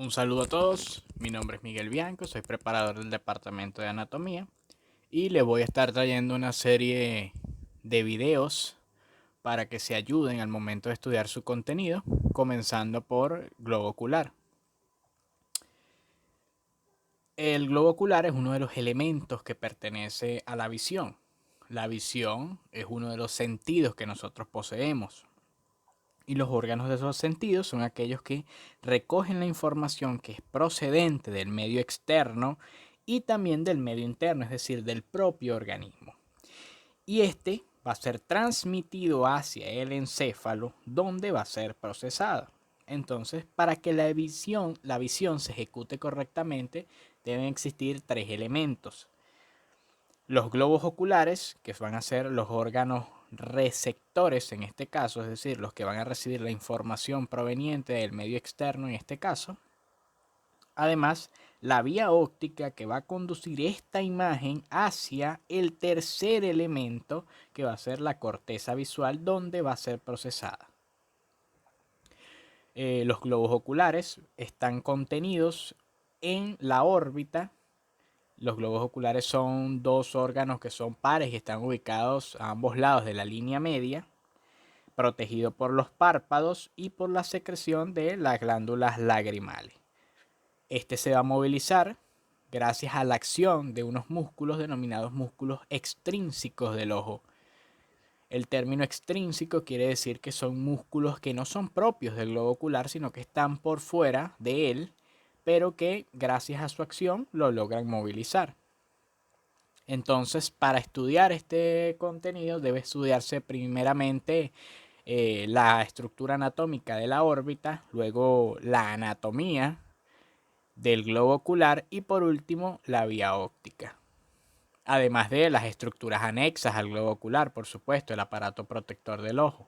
Un saludo a todos, mi nombre es Miguel Bianco, soy preparador del departamento de anatomía y les voy a estar trayendo una serie de videos para que se ayuden al momento de estudiar su contenido, comenzando por globo ocular. El globo ocular es uno de los elementos que pertenece a la visión. La visión es uno de los sentidos que nosotros poseemos. Y los órganos de esos sentidos son aquellos que recogen la información que es procedente del medio externo y también del medio interno, es decir, del propio organismo. Y este va a ser transmitido hacia el encéfalo, donde va a ser procesado. Entonces, para que la visión se ejecute correctamente, deben existir tres elementos. Los globos oculares, que van a ser los órganos receptores en este caso, es decir, los que van a recibir la información proveniente del medio externo en este caso. Además, la vía óptica que va a conducir esta imagen hacia el tercer elemento, que va a ser la corteza visual, donde va a ser procesada. Los globos oculares están contenidos en la órbita. Los globos oculares son dos órganos que son pares y están ubicados a ambos lados de la línea media, protegido por los párpados y por la secreción de las glándulas lagrimales. Este se va a movilizar gracias a la acción de unos músculos denominados músculos extrínsecos del ojo. El término extrínseco quiere decir que son músculos que no son propios del globo ocular, sino que están por fuera de él, pero que gracias a su acción lo logran movilizar. Entonces, para estudiar este contenido debe estudiarse primeramente la estructura anatómica de la órbita, luego la anatomía del globo ocular y por último la vía óptica. Además de las estructuras anexas al globo ocular, por supuesto, el aparato protector del ojo.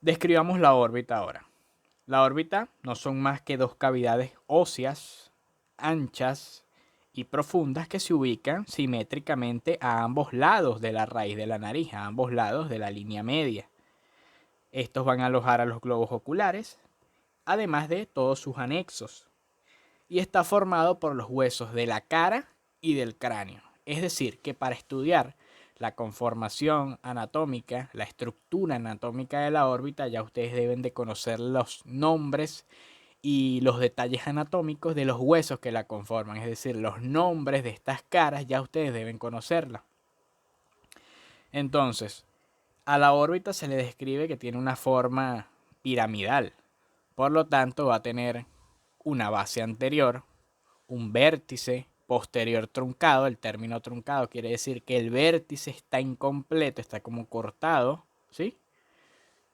Describamos la órbita ahora. La órbita no son más que dos cavidades óseas, anchas y profundas que se ubican simétricamente a ambos lados de la raíz de la nariz, a ambos lados de la línea media. Estos van a alojar a los globos oculares, además de todos sus anexos, y está formado por los huesos de la cara y del cráneo. Es decir, que para estudiar la conformación anatómica, la estructura anatómica de la órbita, ya ustedes deben de conocer los nombres y los detalles anatómicos de los huesos que la conforman, es decir, los nombres de estas caras ya ustedes deben conocerla. Entonces, a la órbita se le describe que tiene una forma piramidal, por lo tanto va a tener una base anterior, un vértice posterior truncado. El término truncado quiere decir que el vértice está incompleto, está como cortado, ¿sí?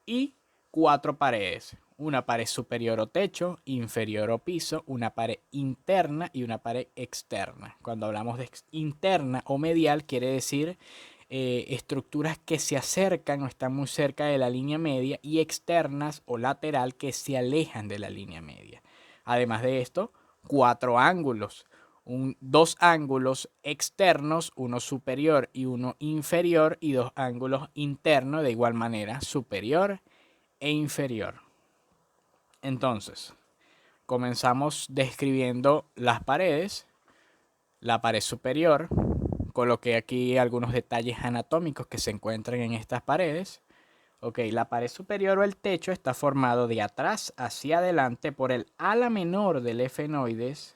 Y cuatro paredes. Una pared superior o techo, inferior o piso, una pared interna y una pared externa. Cuando hablamos de interna o medial quiere decir estructuras que se acercan o están muy cerca de la línea media, y externas o lateral que se alejan de la línea media. Además de esto, cuatro ángulos. Dos ángulos externos, uno superior y uno inferior, y dos ángulos internos de igual manera, superior e inferior. Entonces, comenzamos describiendo las paredes. La pared superior, coloqué aquí algunos detalles anatómicos que se encuentran en estas paredes. Ok, la pared superior o el techo está formado de atrás hacia adelante por el ala menor del efenoides.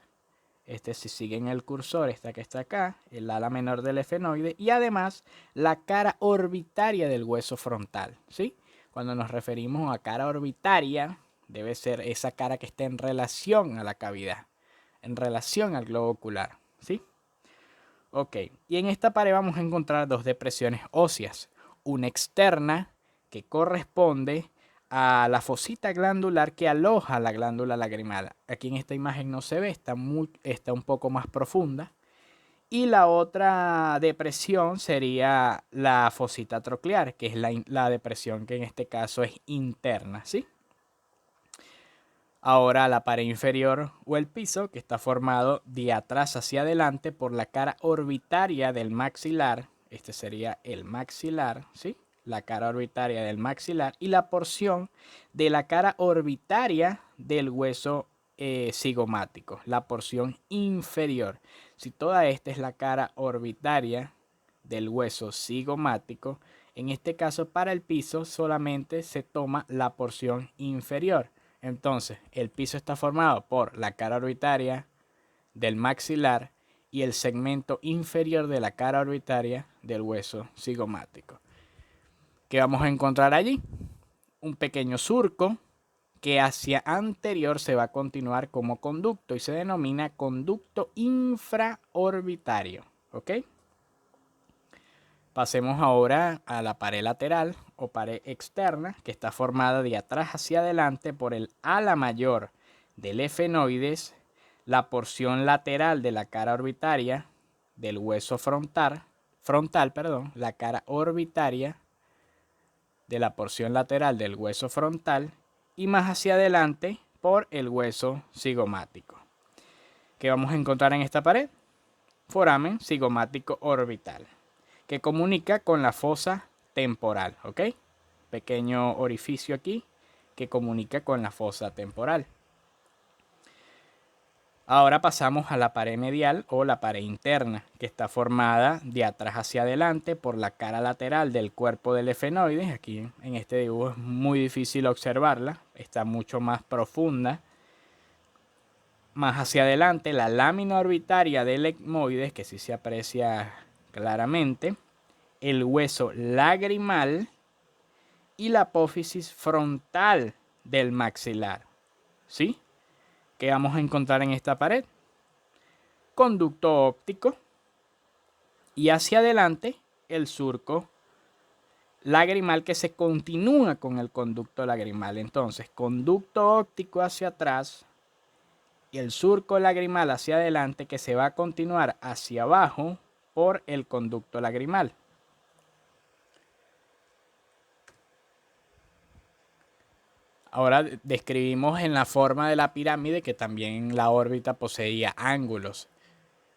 Si siguen el cursor, esta que está acá, el ala menor del efenoide, y además la cara orbitaria del hueso frontal, ¿sí? Cuando nos referimos a cara orbitaria, debe ser esa cara que está en relación a la cavidad, en relación al globo ocular, ¿sí? Ok, y en esta pared vamos a encontrar dos depresiones óseas, una externa que corresponde a la fosita glandular que aloja la glándula lagrimal. Aquí en esta imagen no se ve, está un poco más profunda. Y la otra depresión sería la fosita troclear, que es la depresión que en este caso es interna, ¿sí? Ahora la pared inferior o el piso, que está formado de atrás hacia adelante por la cara orbitaria del maxilar. Este sería el maxilar, ¿sí? la cara orbitaria del maxilar, y la porción de la cara orbitaria del hueso cigomático, la porción inferior. Si toda esta es la cara orbitaria del hueso cigomático, en este caso para el piso solamente se toma la porción inferior. Entonces el piso está formado por la cara orbitaria del maxilar y el segmento inferior de la cara orbitaria del hueso cigomático. ¿Qué vamos a encontrar allí? Un pequeño surco que hacia anterior se va a continuar como conducto y se denomina conducto infraorbitario. ¿Ok? Pasemos ahora a la pared lateral o pared externa, que está formada de atrás hacia adelante por el ala mayor del efenoides, la porción lateral de la cara orbitaria del hueso frontal, la cara orbitaria de la porción lateral del hueso frontal y más hacia adelante por el hueso cigomático. ¿Qué vamos a encontrar en esta pared? Foramen cigomático orbital, que comunica con la fosa temporal, ¿ok? Pequeño orificio aquí que comunica con la fosa temporal. Ahora pasamos a la pared medial o la pared interna, que está formada de atrás hacia adelante por la cara lateral del cuerpo del efenoides. Aquí en este dibujo es muy difícil observarla, está mucho más profunda. Más hacia adelante la lámina orbitaria del etmoides, que sí se aprecia claramente, el hueso lagrimal y la apófisis frontal del maxilar. ¿Sí? ¿Qué vamos a encontrar en esta pared? Conducto óptico y hacia adelante el surco lagrimal que se continúa con el conducto lagrimal. Entonces, conducto óptico hacia atrás y el surco lagrimal hacia adelante que se va a continuar hacia abajo por el conducto lagrimal. Ahora describimos en la forma de la pirámide que también la órbita poseía ángulos.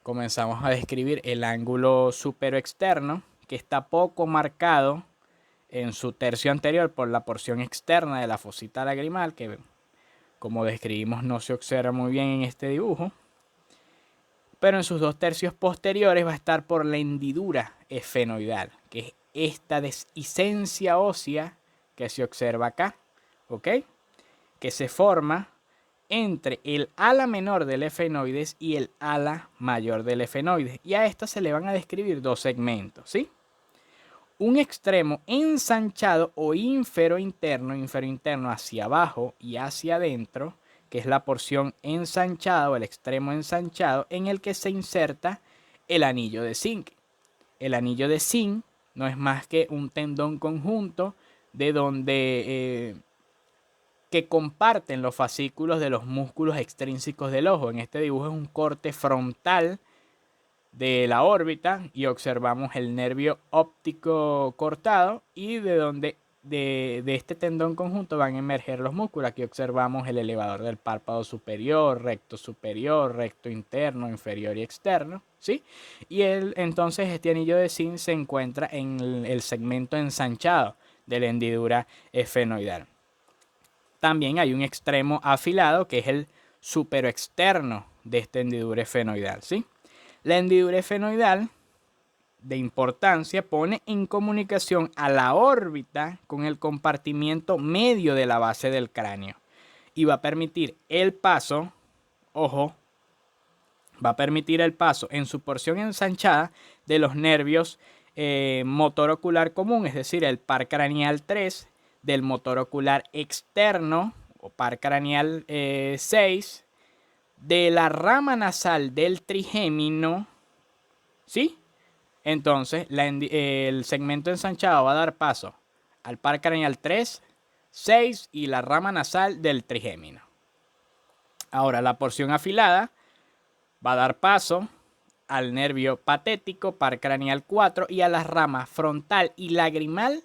Comenzamos a describir el ángulo superoexterno, que está poco marcado en su tercio anterior por la porción externa de la fosita lagrimal, que como describimos no se observa muy bien en este dibujo. Pero en sus dos tercios posteriores va a estar por la hendidura efenoidal, que es esta dehiscencia ósea que se observa acá, ¿ok? Que se forma entre el ala menor del efenoides y el ala mayor del efenoides. Y a esta se le van a describir dos segmentos, ¿sí? Un extremo ensanchado o ínfero interno hacia abajo y hacia adentro, que es la porción ensanchada o el extremo ensanchado en el que se inserta el anillo de zinc. El anillo de zinc no es más que un tendón conjunto de donde que comparten los fascículos de los músculos extrínsecos del ojo. En este dibujo es un corte frontal de la órbita y observamos el nervio óptico cortado y de donde de este tendón conjunto van a emerger los músculos. Aquí observamos el elevador del párpado superior, recto interno, inferior y externo, ¿sí? Y entonces este anillo de zinc se encuentra en el segmento ensanchado de la hendidura efenoidal. También hay un extremo afilado que es el superoexterno de esta hendidura efenoidal, ¿sí? La hendidura efenoidal de importancia pone en comunicación a la órbita con el compartimiento medio de la base del cráneo y va a permitir el paso, ojo, va a permitir el paso en su porción ensanchada de los nervios motor ocular común, es decir, el par craneal 3, del motor ocular externo o par craneal 6, de la rama nasal del trigémino, ¿sí? Entonces, el segmento ensanchado va a dar paso al par craneal 3, 6 y la rama nasal del trigémino. Ahora, la porción afilada va a dar paso al nervio patético, par craneal 4 y a las ramas frontal y lagrimal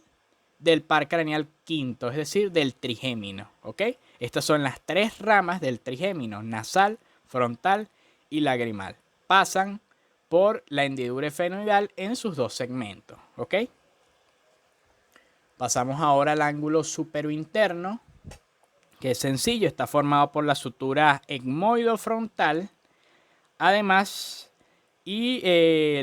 del par craneal quinto, es decir, del trigémino, ¿ok? Estas son las tres ramas del trigémino, nasal, frontal y lagrimal. Pasan por la hendidura efenoidal en sus dos segmentos, ¿ok? Pasamos ahora al ángulo superointerno, que es sencillo, está formado por la sutura etmoidofrontal, además, y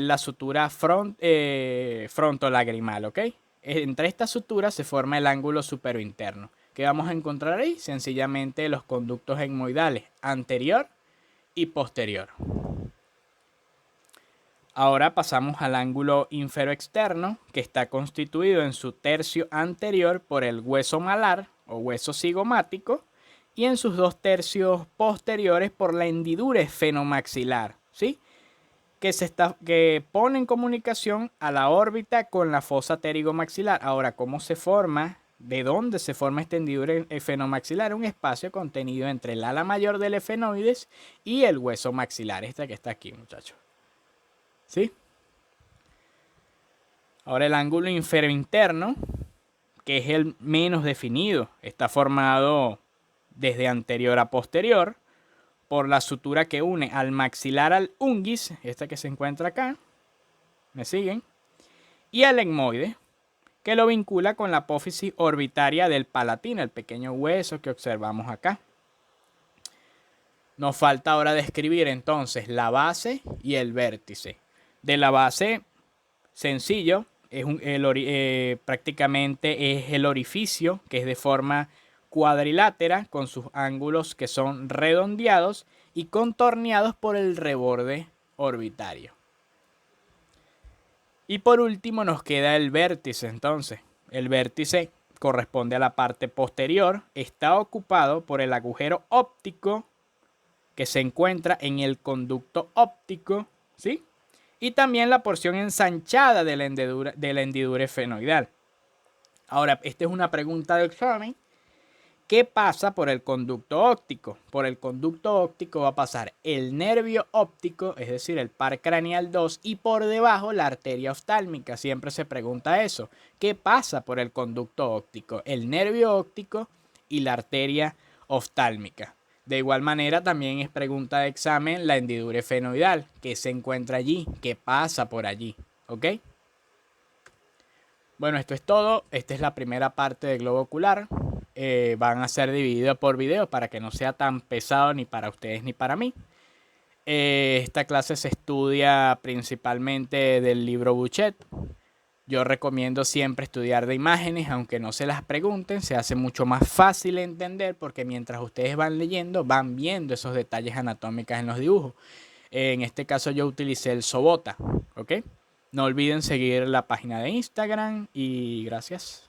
la sutura frontolagrimal, ¿ok? Entre estas suturas se forma el ángulo superointerno. ¿Qué vamos a encontrar ahí? Sencillamente los conductos etmoidales anterior y posterior. Ahora pasamos al ángulo inferoexterno, que está constituido en su tercio anterior por el hueso malar o hueso cigomático y en sus 2 tercios posteriores por la hendidura esfenomaxilar, ¿sí? Que pone en comunicación a la órbita con la fosa pterigomaxilar. Ahora, ¿cómo se forma? ¿De dónde se forma esta hendidura esfenomaxilar? Un espacio contenido entre el ala mayor del efenoides y el hueso maxilar, este que está aquí, muchachos. ¿Sí? Ahora el ángulo inferointerno, que es el menos definido, está formado desde anterior a posterior por la sutura que une al maxilar al unguis, esta que se encuentra acá, ¿me siguen? Y al etmoide, que lo vincula con la apófisis orbitaria del palatino, el pequeño hueso que observamos acá. Nos falta ahora describir entonces la base y el vértice. De la base, sencillo, prácticamente es el orificio, que es de forma cuadrilátera, con sus ángulos que son redondeados y contorneados por el reborde orbitario. Y por último nos queda el vértice. Entonces, el vértice corresponde a la parte posterior, está ocupado por el agujero óptico que se encuentra en el conducto óptico, ¿sí? Y también la porción ensanchada de la hendidura efenoidal. Ahora, esta es una pregunta de examen. ¿Qué pasa por el conducto óptico? Por el conducto óptico va a pasar el nervio óptico, es decir, el par craneal 2, y por debajo la arteria oftálmica. Siempre se pregunta eso. ¿Qué pasa por el conducto óptico? El nervio óptico y la arteria oftálmica. De igual manera, también es pregunta de examen la hendidura efenoidal. ¿Qué se encuentra allí? ¿Qué pasa por allí? ¿Ok? Bueno, esto es todo. Esta es la primera parte del globo ocular. Van a ser divididos por videos para que no sea tan pesado ni para ustedes ni para mí. Esta clase se estudia principalmente del libro Bouchet. Yo recomiendo siempre estudiar de imágenes, aunque no se las pregunten, se hace mucho más fácil entender porque mientras ustedes van leyendo, van viendo esos detalles anatómicos en los dibujos. En este caso yo utilicé el Sobota, ¿ok? No olviden seguir la página de Instagram y gracias.